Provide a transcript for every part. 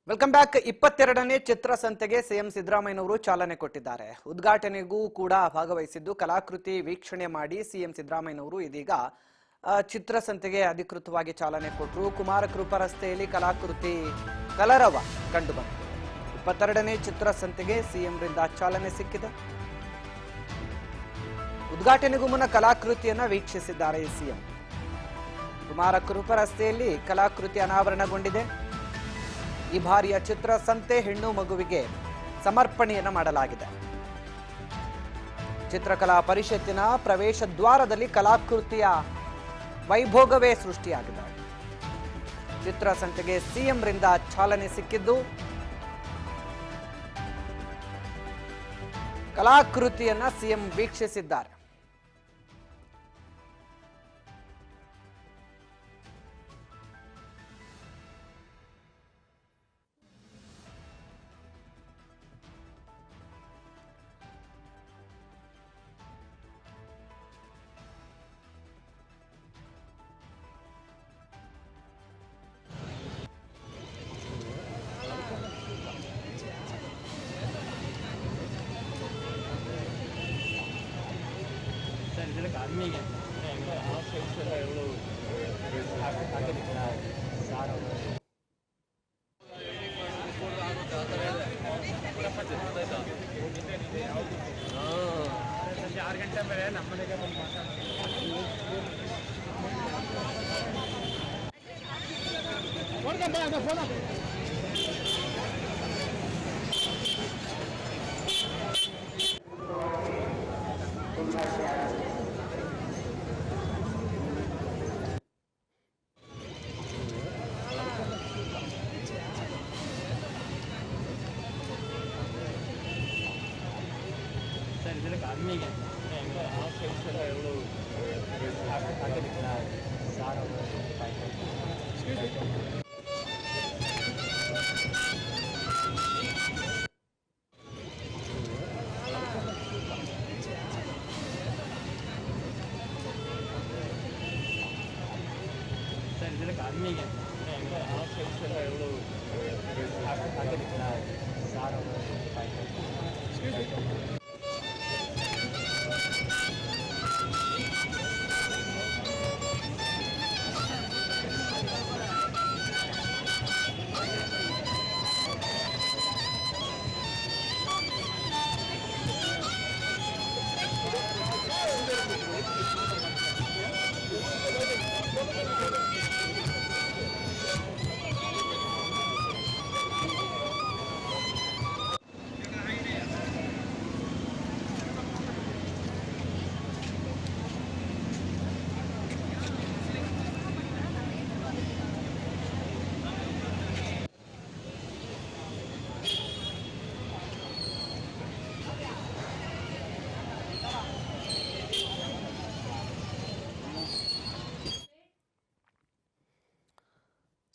Welcome back. 22ನೇ ಚಿತ್ರಸಂತೆಗೆ CM ಸಿದ್ದರಾಮಯ್ಯನವರು ಚಾಲನೆ ಕೊಟ್ಟಿದ್ದಾರೆ. ಉದ್ಘಾಟನೆಗೂ ಕೂಡ ಭಾಗವಹಿಸಿದ್ದು ಕಲಾಕೃತಿ ವೀಕ್ಷಣೆ ಮಾಡಿ ಸಿಎಂ ಸಿದ್ದರಾಮಯ್ಯನವರು ಇದೀಗ ಚಿತ್ರಸಂತೆಗೆ ಅಧಿಕೃತವಾಗಿ ಚಾಲನೆ ಕೊಟ್ಟರು. ಕುಮಾರಕೃಪಾ ರಸ್ತೆಯಲ್ಲಿ ಕಲಾಕೃತಿ ಕಲರವ ಕಂಡು ಬಂತು. 22ನೇ ಚಿತ್ರಸಂತೆಗೆ ಸಿಎಂ ರಿಂದ ಚಾಲನೆ ಸಿಕ್ಕಿದೆ. ಉದ್ಘಾಟನೆಗೂ ಮುನ್ನ ಕಲಾಕೃತಿಯನ್ನ ವೀಕ್ಷಿಸಿದ್ದಾರೆ ಸಿಎಂ. ಕುಮಾರಕೃಪಾ ರಸ್ತೆಯಲ್ಲಿ ಕಲಾಕೃತಿ ಅನಾವರಣಗೊಂಡಿದೆ. ಈ ಬಾರಿಯ ಚಿತ್ರಸಂತೆ ಹೆಣ್ಣು ಮಗುವಿಗೆ ಸಮರ್ಪಣೆಯನ್ನು ಮಾಡಲಾಗಿದೆ. ಚಿತ್ರಕಲಾ ಪರಿಷತ್ತಿನ ಪ್ರವೇಶ ದ್ವಾರದಲ್ಲಿ ಕಲಾಕೃತಿಯ ವೈಭೋಗವೇ ಸೃಷ್ಟಿಯಾಗಿದೆ. ಚಿತ್ರಸಂತೆಗೆ ಸಿಎಂ ರಿಂದ ಚಾಲನೆ ಸಿಕ್ಕಿದ್ದು ಕಲಾಕೃತಿಯನ್ನ ಸಿಎಂ ವೀಕ್ಷಿಸಿದ್ದಾರೆ.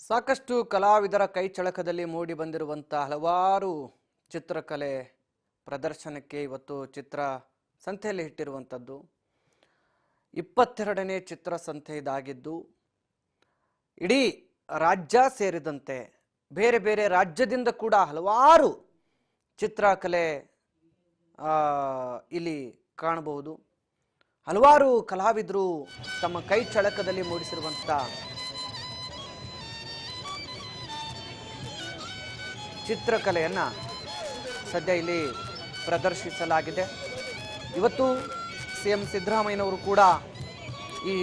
ಸಾಕಷ್ಟು ಕಲಾವಿದರ ಕೈಚಳಕದಲ್ಲಿ ಮೂಡಿ ಬಂದಿರುವಂತಹ ಹಲವಾರು ಚಿತ್ರಕಲೆ ಪ್ರದರ್ಶನಕ್ಕೆ ಇವತ್ತು ಚಿತ್ರ ಸಂತೆಯಲ್ಲಿ ಇಟ್ಟಿರುವಂಥದ್ದು. 22ನೇ ಚಿತ್ರಸಂತೆ ಇದಾಗಿದ್ದು ಇಡೀ ರಾಜ್ಯ ಸೇರಿದಂತೆ ಬೇರೆ ಬೇರೆ ರಾಜ್ಯದಿಂದ ಕೂಡ ಹಲವಾರು ಚಿತ್ರಕಲೆ ಇಲ್ಲಿ ಕಾಣಬಹುದು. ಹಲವಾರು ಕಲಾವಿದರು ತಮ್ಮ ಕೈಚಳಕದಲ್ಲಿ ಮೂಡಿಸಿರುವಂಥ ಚಿತ್ರಕಲೆಯನ್ನ ಸದ್ಯ ಇಲ್ಲಿ ಪ್ರದರ್ಶಿಸಲಾಗಿದೆ. ಇವತ್ತು ಸಿಎಂ ಸಿದ್ದರಾಮಯ್ಯನವರು ಕೂಡ ಈ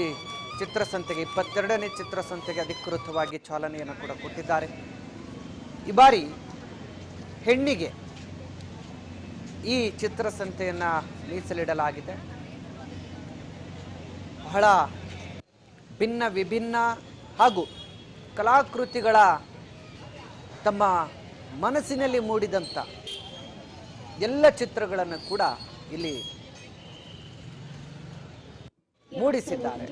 ಚಿತ್ರಸಂತೆಗೆ 22ನೇ ಚಿತ್ರಸಂತೆಗೆ ಅಧಿಕೃತವಾಗಿ ಚಾಲನೆಯನ್ನು ಕೂಡ ಕೊಟ್ಟಿದ್ದಾರೆ. ಈ ಬಾರಿ ಹೆಣ್ಣಿಗೆ ಈ ಚಿತ್ರಸಂತೆಯನ್ನ ಮೀಸಲಿಡಲಾಗಿದೆ. ಬಹಳ ಭಿನ್ನ ವಿಭಿನ್ನ ಹಾಗೂ ಕಲಾಕೃತಿಗಳ ತಮ್ಮ ಮನಸ್ಸಿನಲ್ಲಿ ಮೂಡಿದಂಥ ಎಲ್ಲ ಚಿತ್ರಗಳನ್ನು ಕೂಡ ಇಲ್ಲಿ ಮೂಡಿಸಿದ್ದಾರೆ.